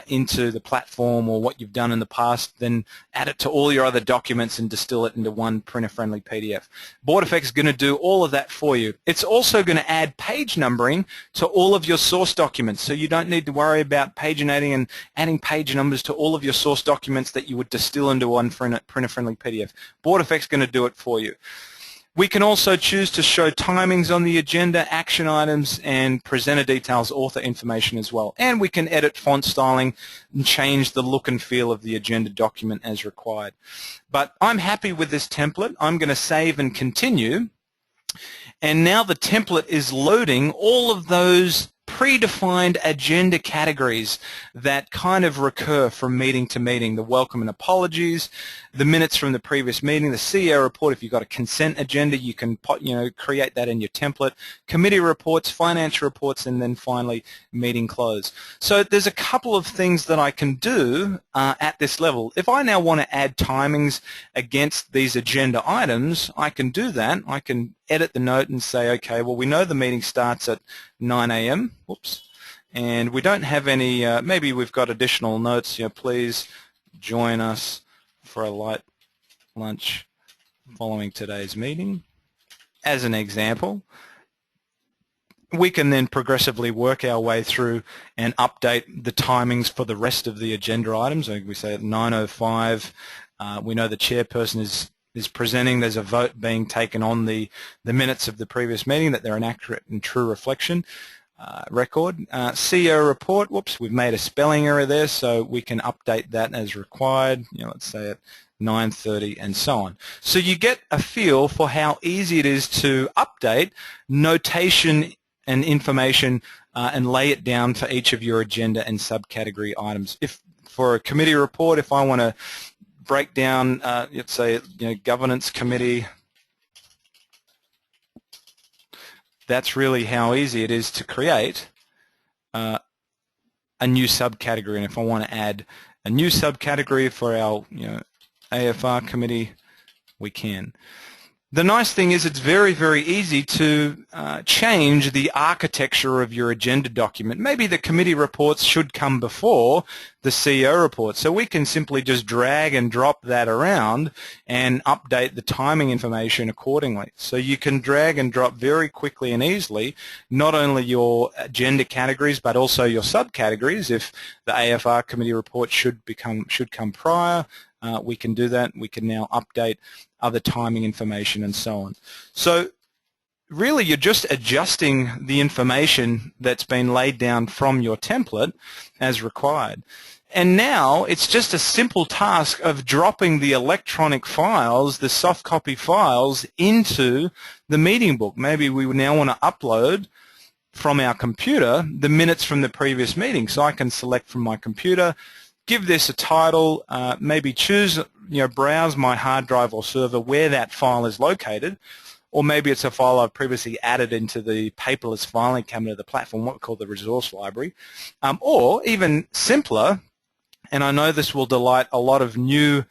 into the platform or what you've done in the past, then add it to all your other documents and distill it into one printer-friendly PDF. BoardEffect is going to do all of that for you. It's also going to add page numbering to all of your source documents, so you don't need to worry about paginating and adding page numbers to all of your source documents that you would distill into one printer-friendly PDF. BoardEffect is going to do it for you. We can also choose to show timings on the agenda, action items, and presenter details, author information as well. And we can edit font styling and change the look and feel of the agenda document as required. But I'm happy with this template. I'm going to save and continue. And now the template is loading all of those predefined agenda categories that kind of recur from meeting to meeting. The welcome and apologies, the minutes from the previous meeting, the CEO report. If you've got a consent agenda, you can create that in your template. Committee reports, financial reports, and then finally meeting close. So there's a couple of things that I can do at this level. If I now want to add timings against these agenda items, I can do that. I can edit the note and say, okay, well, we know the meeting starts at 9 a.m. Whoops. And we don't have any, maybe we've got additional notes, please join us for a light lunch following today's meeting. As an example, we can then progressively work our way through and update the timings for the rest of the agenda items. Like we say at 9:05, we know the chairperson is presenting. There's a vote being taken on the minutes of the previous meeting, that they're an accurate and true reflection. Record. CEO report, whoops, we've made a spelling error there, so we can update that as required, let's say at 9:30 and so on. So you get a feel for how easy it is to update notation and information and lay it down for each of your agenda and subcategory items. If for a committee report, if I want to break down, let's say, governance committee, that's really how easy it is to create a new subcategory. And if I want to add a new subcategory for our AFR committee, we can. The nice thing is it's very, very easy to change the architecture of your agenda document. Maybe the committee reports should come before the CEO report. So we can simply just drag and drop that around and update the timing information accordingly. So you can drag and drop very quickly and easily not only your agenda categories but also your subcategories. If the AFR committee report should come prior, we can do that. We can now update other timing information and so on. So really you're just adjusting the information that's been laid down from your template as required. And now it's just a simple task of dropping the electronic files, the soft copy files, into the meeting book. Maybe we now want to upload from our computer the minutes from the previous meeting. So I can select from my computer, give this a title, maybe choose, browse my hard drive or server where that file is located, or maybe it's a file I've previously added into the paperless filing cabinet of the platform, what we call the resource library, or even simpler, and I know this will delight a lot of new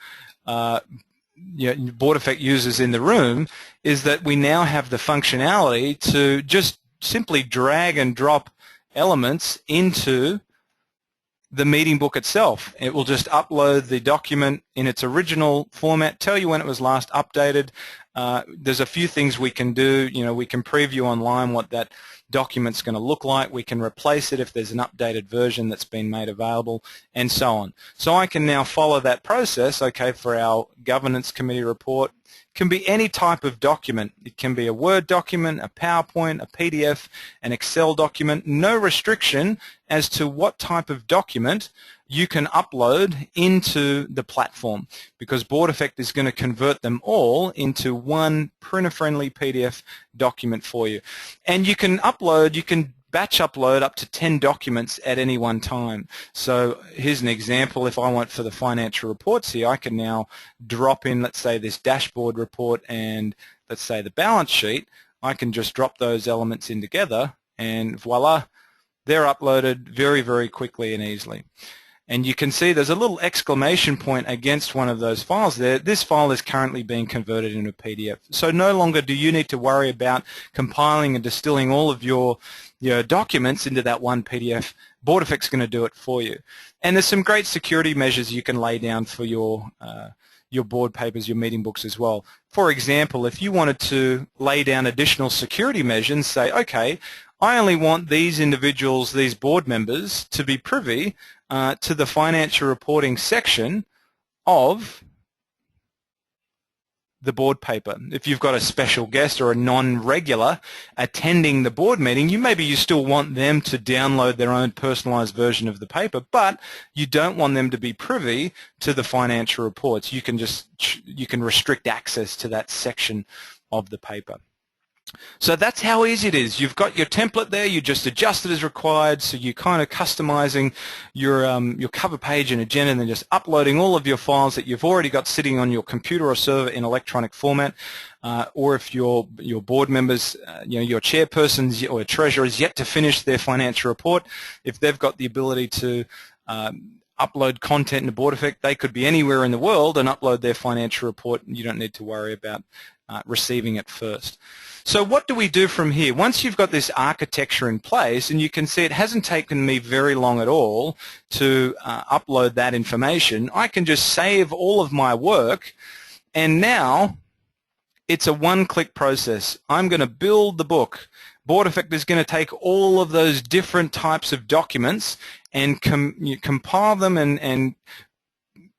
BoardEffect users in the room, is that we now have the functionality to just simply drag and drop elements into the meeting book itself. It will just upload the document in its original format, tell you when it was last updated. There's a few things we can do. We can preview online what that document's going to look like. We can replace it if there's an updated version that's been made available, and so on. So I can now follow that process, okay, for our governance committee report. It can be any type of document. It can be a Word document, a PowerPoint, a PDF, an Excel document. No restriction as to what type of document you can upload into the platform, because BoardEffect is going to convert them all into one printer-friendly PDF document for you. And you can batch upload up to 10 documents at any one time. So here's an example. If I want for the financial reports here, I can now drop in, let's say, this dashboard report and let's say the balance sheet. I can just drop those elements in together and voila, they're uploaded very, very quickly and easily. And you can see there's a little exclamation point against one of those files there. This file is currently being converted into a PDF. So no longer do you need to worry about compiling and distilling all of your documents into that one PDF. BoardEffect's going to do it for you. And there's some great security measures you can lay down for your board papers, your meeting books as well. For example, if you wanted to lay down additional security measures, say, okay, I only want these individuals, these board members, to be privy to the financial reporting section of the board paper. If you've got a special guest or a non-regular attending the board meeting, maybe you still want them to download their own personalized version of the paper, but you don't want them to be privy to the financial reports. You can restrict access to that section of the paper. So that's how easy it is. You've got your template there. You just adjust it as required. So you're kind of customizing your cover page and agenda, and then just uploading all of your files that you've already got sitting on your computer or server in electronic format. Or if your board members, your chairpersons or treasurer is yet to finish their financial report, if they've got the ability to upload content into BoardEffect, they could be anywhere in the world and upload their financial report, and you don't need to worry about receiving it first. So what do we do from here? Once you've got this architecture in place, and you can see it hasn't taken me very long at all to upload that information, I can just save all of my work, and now it's a one-click process. I'm going to build the book. BoardEffect is going to take all of those different types of documents and compile them and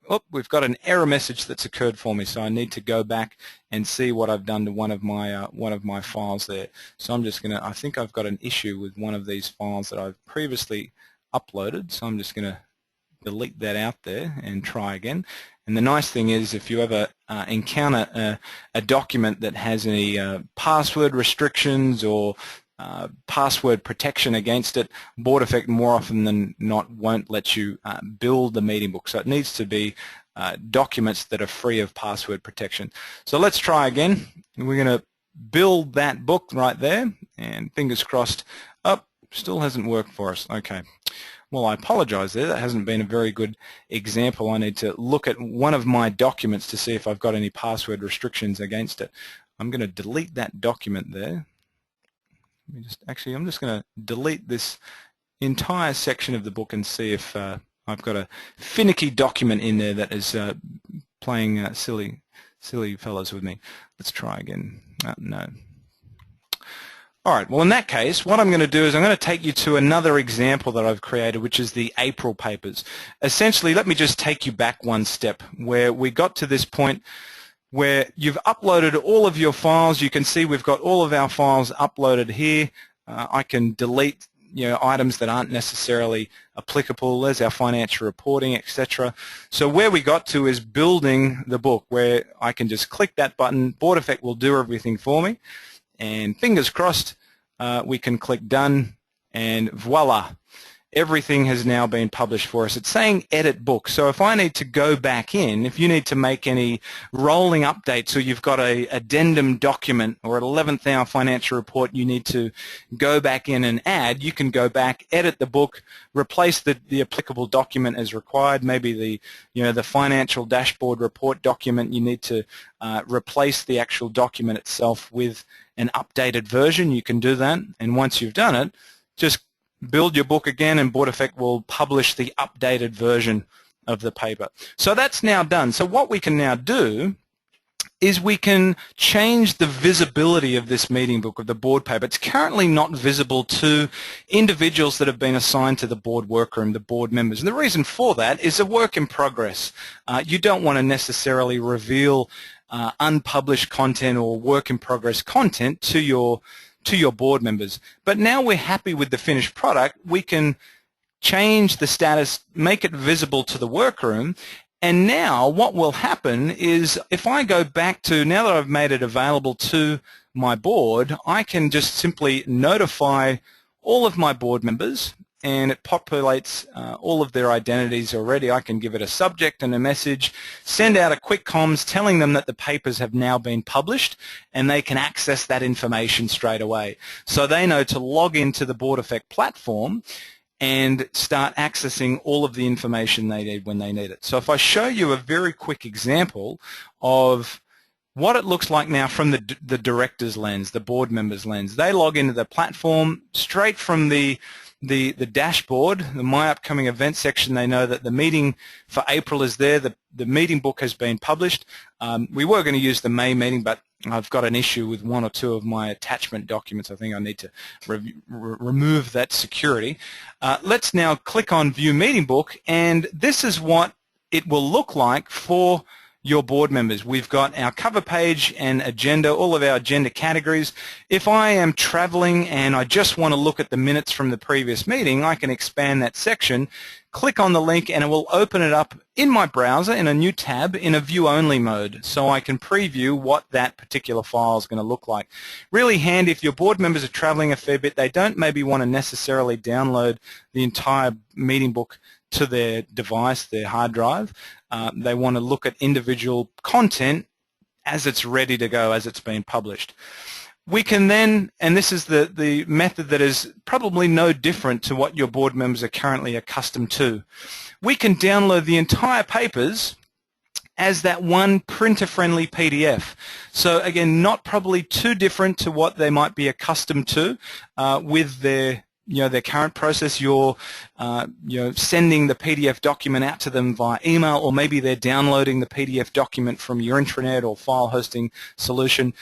oh, we've got an error message that's occurred for me, so I need to go back and see what I've done to one of my files there. So I'm just going to, I think I've got an issue with one of these files that I've previously uploaded, so I'm just going to delete that out there and try again. And the nice thing is, if you ever encounter a document that has any password restrictions or password protection against it, BoardEffect more often than not won't let you build the meeting book. So it needs to be documents that are free of password protection. So let's try again. We're going to build that book right there, and fingers crossed. Oh, still hasn't worked for us. Okay. Well, I apologize there. That hasn't been a very good example. I need to look at one of my documents to see if I've got any password restrictions against it. I'm going to delete that document there. I'm just going to delete this entire section of the book and see if I've got a finicky document in there that is playing silly fellows with me. Let's try again. No. All right, well, in that case, what I'm going to do is I'm going to take you to another example that I've created, which is the April papers. Essentially, let me just take you back one step, where we got to this point where you've uploaded all of your files. You can see we've got all of our files uploaded here. I can delete items that aren't necessarily applicable. There's our financial reporting, etc. So where we got to is building the book, where I can just click that button. BoardEffect will do everything for me. And fingers crossed, we can click done, and voila, everything has now been published for us. It's saying edit book. So if I need to go back in, if you need to make any rolling updates, or you've got a addendum document or an 11th hour financial report you need to go back in and add, you can go back, edit the book, replace the applicable document as required. Maybe the financial dashboard report document, you need to replace the actual document itself with an updated version. You can do that, and once you've done it, just build your book again, and BoardEffect will publish the updated version of the paper. So that's now done. So what we can now do is we can change the visibility of this meeting book, of the board paper. It's currently not visible to individuals that have been assigned to the board workroom, the board members. And the reason for that is a work in progress. You don't want to necessarily reveal unpublished content or work in progress content to your board members. But now we're happy with the finished product, we can change the status, make it visible to the workroom, and now what will happen is, if I go back to, now that I've made it available to my board, I can just simply notify all of my board members, and it populates all of their identities already. I can give it a subject and a message, send out a quick comms telling them that the papers have now been published, and they can access that information straight away. So they know to log into the BoardEffect platform and start accessing all of the information they need when they need it. So if I show you a very quick example of what it looks like now from the director's lens, the board member's lens, they log into the platform straight from the dashboard, the My Upcoming Event section. They know that the meeting for April is there. The meeting book has been published. We were going to use the May meeting, but I've got an issue with one or two of my attachment documents. I think I need to remove that security. Let's now click on View Meeting Book, and this is what it will look like for your board members. We've got our cover page and agenda, all of our agenda categories. If I am traveling and I just want to look at the minutes from the previous meeting, I can expand that section, click on the link, and it will open it up in my browser in a new tab in a view-only mode, so I can preview what that particular file is going to look like. Really handy if your board members are traveling a fair bit. They don't maybe want to necessarily download the entire meeting book to their device, their hard drive. They want to look at individual content as it's ready to go, as it's been published. We can then, and this is the method that is probably no different to what your board members are currently accustomed to, we can download the entire papers as that one printer-friendly PDF. So again, not probably too different to what they might be accustomed to with their their current process. You're sending the PDF document out to them via email, or maybe they're downloading the PDF document from your intranet or file hosting solution.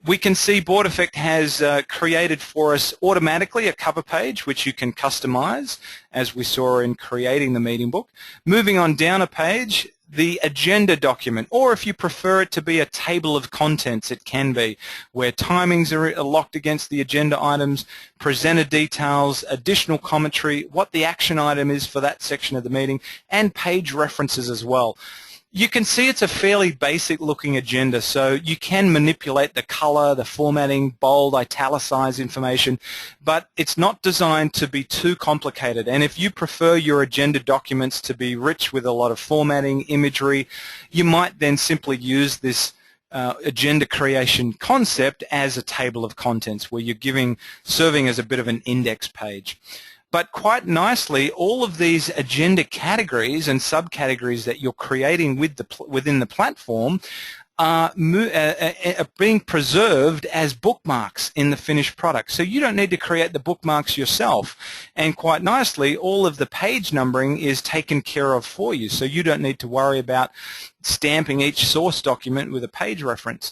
We can see BoardEffect has created for us automatically a cover page which you can customize, as we saw in creating the meeting book. Moving on down a page, the agenda document, or if you prefer it to be a table of contents, it can be, where timings are locked against the agenda items, presenter details, additional commentary, what the action item is for that section of the meeting, and page references as well. You can see it's a fairly basic looking agenda, so you can manipulate the color, the formatting, bold, italicize information, but it's not designed to be too complicated. And if you prefer your agenda documents to be rich with a lot of formatting, imagery, you might then simply use this agenda creation concept as a table of contents, where you're serving as a bit of an index page. But quite nicely, all of these agenda categories and subcategories that you're creating within the platform are being preserved as bookmarks in the finished product. So you don't need to create the bookmarks yourself. And quite nicely, all of the page numbering is taken care of for you. So you don't need to worry about stamping each source document with a page reference.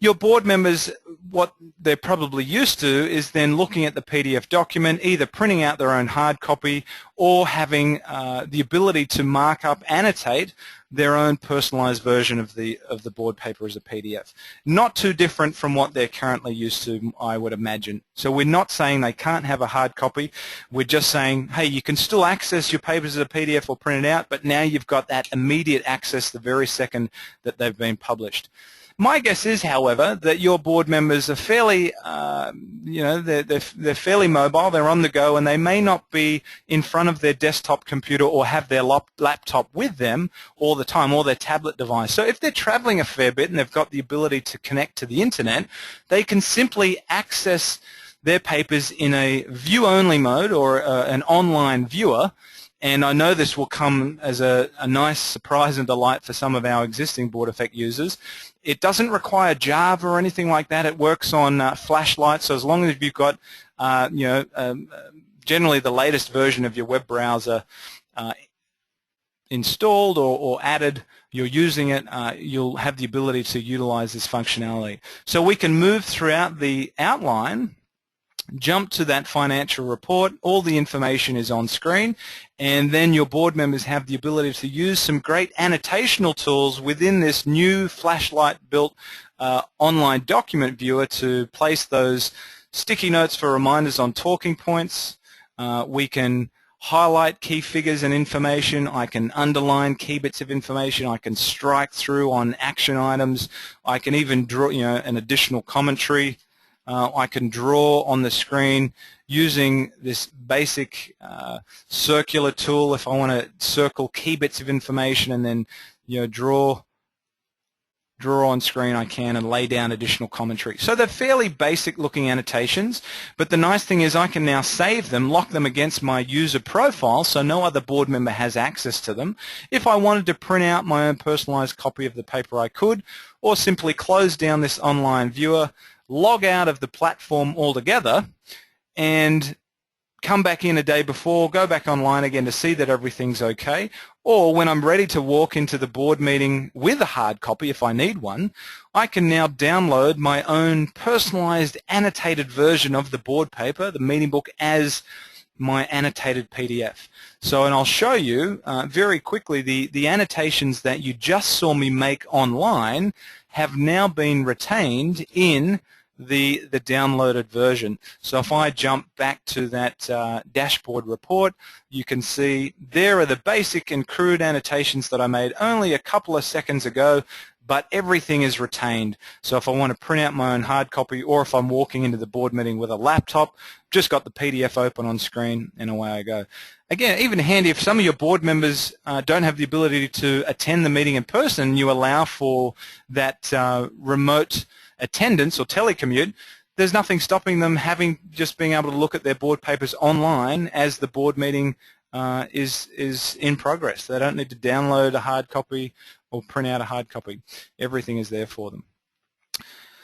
Your board members, what they're probably used to is then looking at the PDF document, either printing out their own hard copy or having the ability to mark up, annotate their own personalized version of the board paper as a PDF. Not too different from what they're currently used to, I would imagine. So we're not saying they can't have a hard copy. We're just saying, hey, you can still access your papers as a PDF or print it out, but now you've got that immediate access the very second that they've been published. My guess is, however, that your board members are fairly, they're fairly mobile, they're on the go, and they may not be in front of their desktop computer or have their laptop with them all the time, or their tablet device. So if they're traveling a fair bit and they've got the ability to connect to the internet, they can simply access their papers in a view-only mode or an online viewer. And I know this will come as a nice surprise and delight for some of our existing BoardEffect users. It doesn't require Java or anything like that. It works on Flashlight, so as long as you've got generally the latest version of your web browser installed or added, you're using it, you'll have the ability to utilize this functionality. So we can move throughout the outline, jump to that financial report, all the information is on screen, and then your board members have the ability to use some great annotational tools within this new Flashlight built online document viewer to place those sticky notes for reminders on talking points. We can highlight key figures and information. I can underline key bits of information. I can strike through on action items. I can even draw an additional commentary. I can draw on the screen using this basic circular tool. If I want to circle key bits of information and then draw on screen, I can, and lay down additional commentary. So they're fairly basic looking annotations, but the nice thing is I can now save them, lock them against my user profile so no other board member has access to them. If I wanted to print out my own personalized copy of the paper, I could, or simply close down this online viewer, log out of the platform altogether, and come back in a day before, go back online again to see that everything's okay. Or when I'm ready to walk into the board meeting with a hard copy, if I need one, I can now download my own personalized annotated version of the board paper, the meeting book, as my annotated PDF. So, and I'll show you very quickly the annotations that you just saw me make online have now been retained in the downloaded version. So if I jump back to that dashboard report, you can see there are the basic and crude annotations that I made only a couple of seconds ago, but everything is retained. So if I want to print out my own hard copy, or if I'm walking into the board meeting with a laptop, just got the PDF open on screen and away I go. Again, even handy if some of your board members don't have the ability to attend the meeting in person, you allow for that remote attendance or telecommute. There's nothing stopping them just being able to look at their board papers online as the board meeting is in progress. They don't need to download a hard copy or print out a hard copy. Everything is there for them.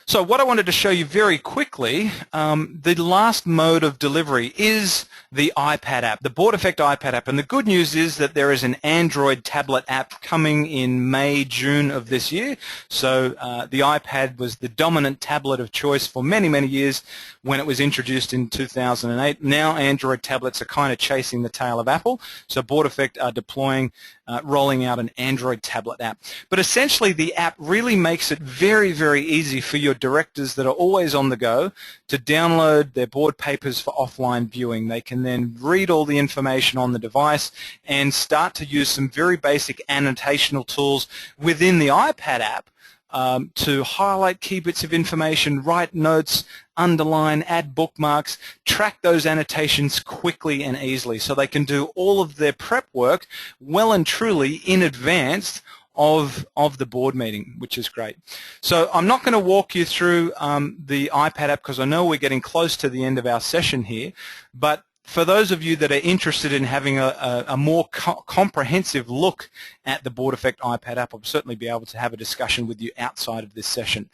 So what I wanted to show you very quickly, the last mode of delivery is the iPad app, the BoardEffect iPad app. And the good news is that there is an Android tablet app coming in May, June of this year. So the iPad was the dominant tablet of choice for many, many years when it was introduced in 2008. Now Android tablets are kind of chasing the tail of Apple. So BoardEffect are deploying, rolling out an Android tablet app. But essentially the app really makes it very, very easy for your directors that are always on the go to download their board papers for offline viewing. They can then read all the information on the device and start to use some very basic annotational tools within the iPad app to highlight key bits of information, write notes, underline, add bookmarks, track those annotations quickly and easily, so they can do all of their prep work well and truly in advance of the board meeting, which is great. So I'm not going to walk you through the iPad app because I know we're getting close to the end of our session here, but for those of you that are interested in having a more comprehensive look at the BoardEffect iPad app, I'll certainly be able to have a discussion with you outside of this session.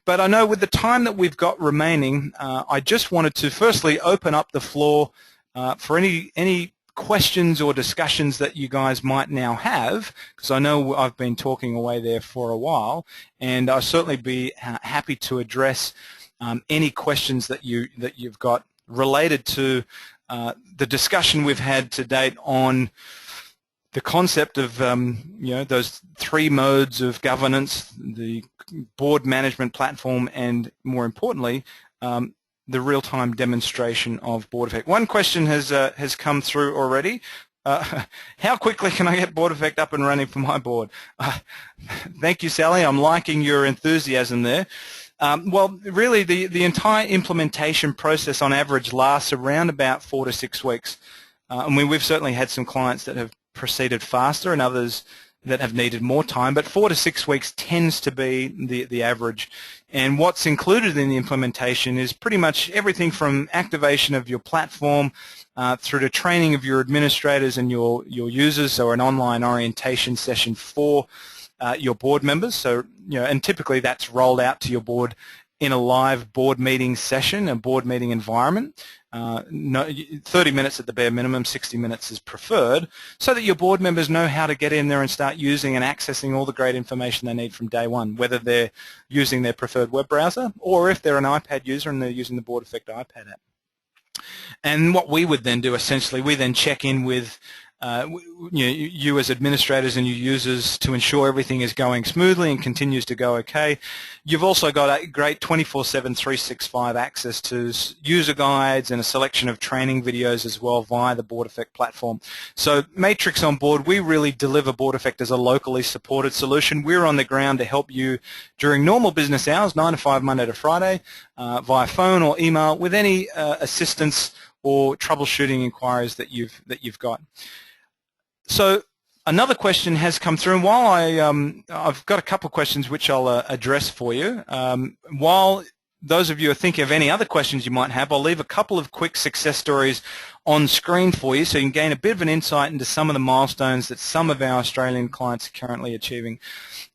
But I know with the time that we've got remaining, I just wanted to firstly open up the floor for any questions or discussions that you guys might now have, because I know I've been talking away there for a while, and I'll certainly be happy to address any questions that you've got related to the discussion we've had to date on the concept of those three modes of governance, the board management platform, and more importantly, the real-time demonstration of BoardEffect. One question has come through already. How quickly can I get BoardEffect up and running for my board? Thank you, Sally. I'm liking your enthusiasm there. Well, really, the entire implementation process on average lasts around about 4 to 6 weeks. I mean, we've certainly had some clients that have proceeded faster and others that have needed more time, but 4 to 6 weeks tends to be the average. And what's included in the implementation is pretty much everything from activation of your platform through to training of your administrators and your users, so an online orientation session for your board members. So, and typically that's rolled out to your board in a live board meeting session, a board meeting environment. 30 minutes at the bare minimum, 60 minutes is preferred, so that your board members know how to get in there and start using and accessing all the great information they need from day one, whether they're using their preferred web browser or if they're an iPad user and they're using the BoardEffect iPad app. And what we would then do, essentially, we then check in with you as administrators and your users to ensure everything is going smoothly and continues to go okay. You've also got a great 24/7, 365 access to user guides and a selection of training videos as well via the BoardEffect platform. So Matrix on board, we really deliver BoardEffect as a locally supported solution. We're on the ground to help you during normal business hours, 9 to 5 Monday to Friday, via phone or email with any assistance or troubleshooting inquiries that you've got. So another question has come through, and while I've got a couple of questions which I'll address for you, while those of you are thinking of any other questions you might have, I'll leave a couple of quick success stories on screen for you so you can gain a bit of an insight into some of the milestones that some of our Australian clients are currently achieving.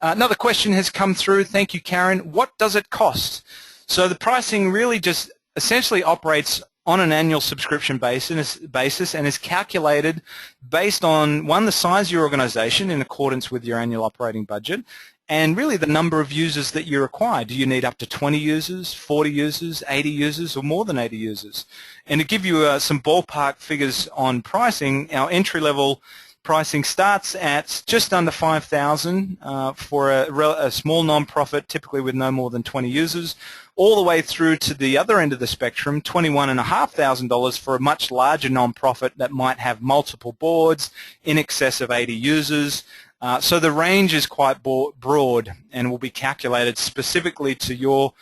Another question has come through. Thank you, Karen. What does it cost? So the pricing really just essentially operates on an annual subscription basis and is calculated based on, one, the size of your organization in accordance with your annual operating budget, and really the number of users that you require. Do you need up to 20 users, 40 users, 80 users, or more than 80 users? And to give you some ballpark figures on pricing, our entry-level pricing starts at just under $5,000 for a small non-profit, typically with no more than 20 users, all the way through to the other end of the spectrum, $21,500 for a much larger non-profit that might have multiple boards in excess of 80 users. So the range is quite broad and will be calculated specifically to your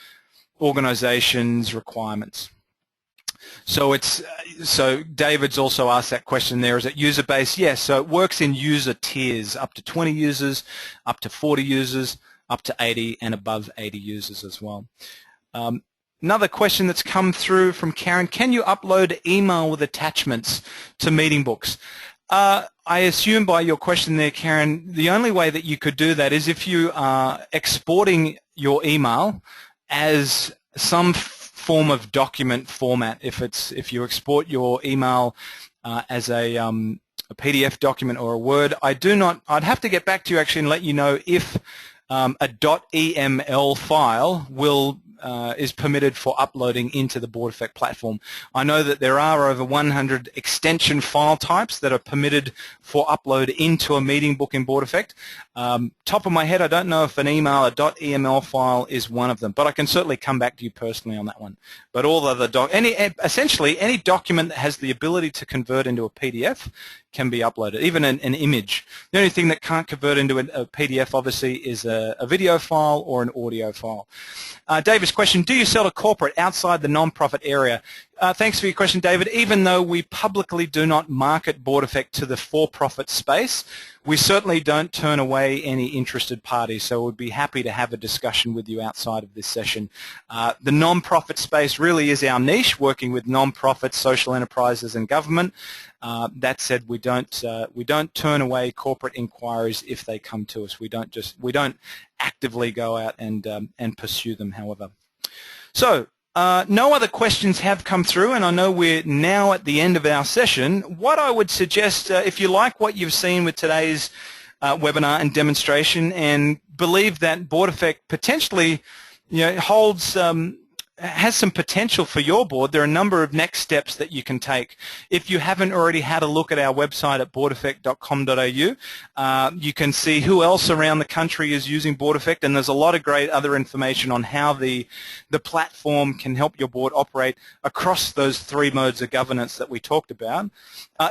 organization's requirements. So David's also asked that question there. Is it user-based? Yes. So it works in user tiers, up to 20 users, up to 40 users, up to 80, and above 80 users as well. Another question that's come through from Karen: can you upload email with attachments to meeting books? I assume by your question there, Karen, the only way that you could do that is if you are exporting your email as some form of document format. If you export your email as a PDF document or a Word, I'd have to get back to you actually and let you know if a .eml file is permitted for uploading into the BoardEffect platform. I know that there are over 100 extension file types that are permitted for upload into a meeting book in BoardEffect. Top of my head, I don't know if an email, a .eml file, is one of them, but I can certainly come back to you personally on that one. But all other essentially any document that has the ability to convert into a PDF can be uploaded, even an image. The only thing that can't convert into a PDF, obviously, is a video file or an audio file. David's question: do you sell to corporate outside the non-profit area? Thanks for your question, David. Even though we publicly do not market BoardEffect to the for-profit space, we certainly don't turn away any interested parties, so we'd be happy to have a discussion with you outside of this session. The non-profit space really is our niche, working with non-profits, social enterprises, and government. That said, we don't turn away corporate inquiries if they come to us. We don't actively go out and pursue them, however. So no other questions have come through, and I know we're now at the end of our session. What I would suggest, if you like what you've seen with today's webinar and demonstration, and believe that BoardEffect potentially, has some potential for your board, there are a number of next steps that you can take. If you haven't already had a look at our website at boardeffect.com.au, you can see who else around the country is using BoardEffect, and there's a lot of great other information on how the platform can help your board operate across those three modes of governance that we talked about.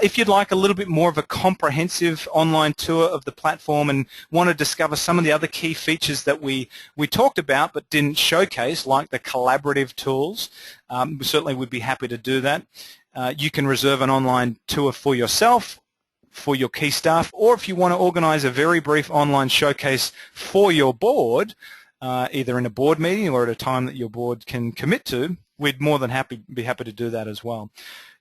If you'd like a little bit more of a comprehensive online tour of the platform and want to discover some of the other key features that we talked about but didn't showcase, like the collaborative tools, we certainly would be happy to do that. You can reserve an online tour for yourself, for your key staff, or if you want to organize a very brief online showcase for your board, either in a board meeting or at a time that your board can commit to, we'd more than be happy to do that as well.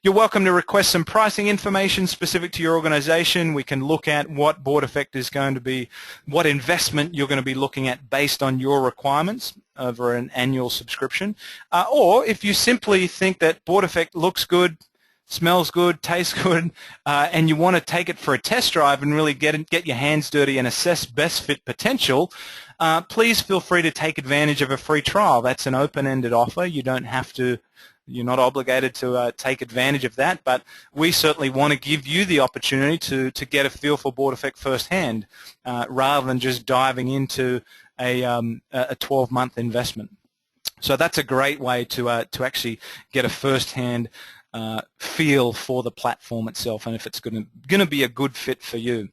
You're welcome to request some pricing information specific to your organization. We can look at what BoardEffect is going to be, what investment you're going to be looking at based on your requirements over an annual subscription. Or if you simply think that BoardEffect looks good, smells good, tastes good, and you want to take it for a test drive and really get your hands dirty and assess best fit potential, please feel free to take advantage of a free trial. That's an open-ended offer. You don't have to. You're not obligated to take advantage of that, but we certainly want to give you the opportunity to get a feel for BoardEffect firsthand, rather than just diving into a 12-month investment. So that's a great way to actually get a first-hand feel for the platform itself and if it's going to be a good fit for you.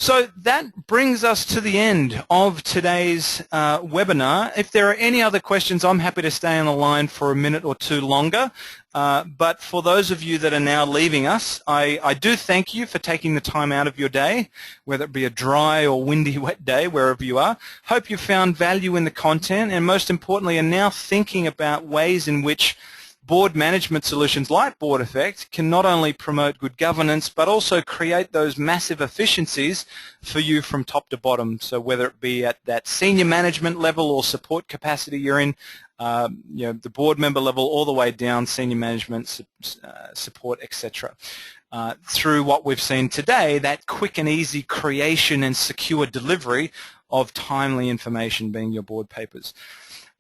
So that brings us to the end of today's webinar. If there are any other questions, I'm happy to stay on the line for a minute or two longer. But for those of you that are now leaving us, I do thank you for taking the time out of your day, whether it be a dry or windy, wet day, wherever you are. Hope you found value in the content, and most importantly, are now thinking about ways in which board management solutions like BoardEffect can not only promote good governance but also create those massive efficiencies for you from top to bottom. So whether it be at that senior management level or support capacity you're in, the board member level all the way down, senior management, support, etc. Through what we've seen today, that quick and easy creation and secure delivery of timely information being your board papers.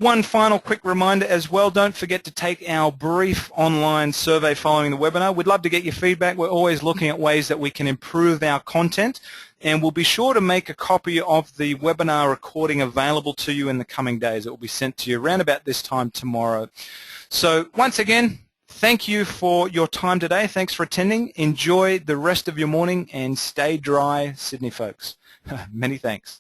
One final quick reminder as well, don't forget to take our brief online survey following the webinar. We'd love to get your feedback. We're always looking at ways that we can improve our content, and we'll be sure to make a copy of the webinar recording available to you in the coming days. It will be sent to you around about this time tomorrow. So once again, thank you for your time today. Thanks for attending. Enjoy the rest of your morning and stay dry, Sydney folks. Many thanks.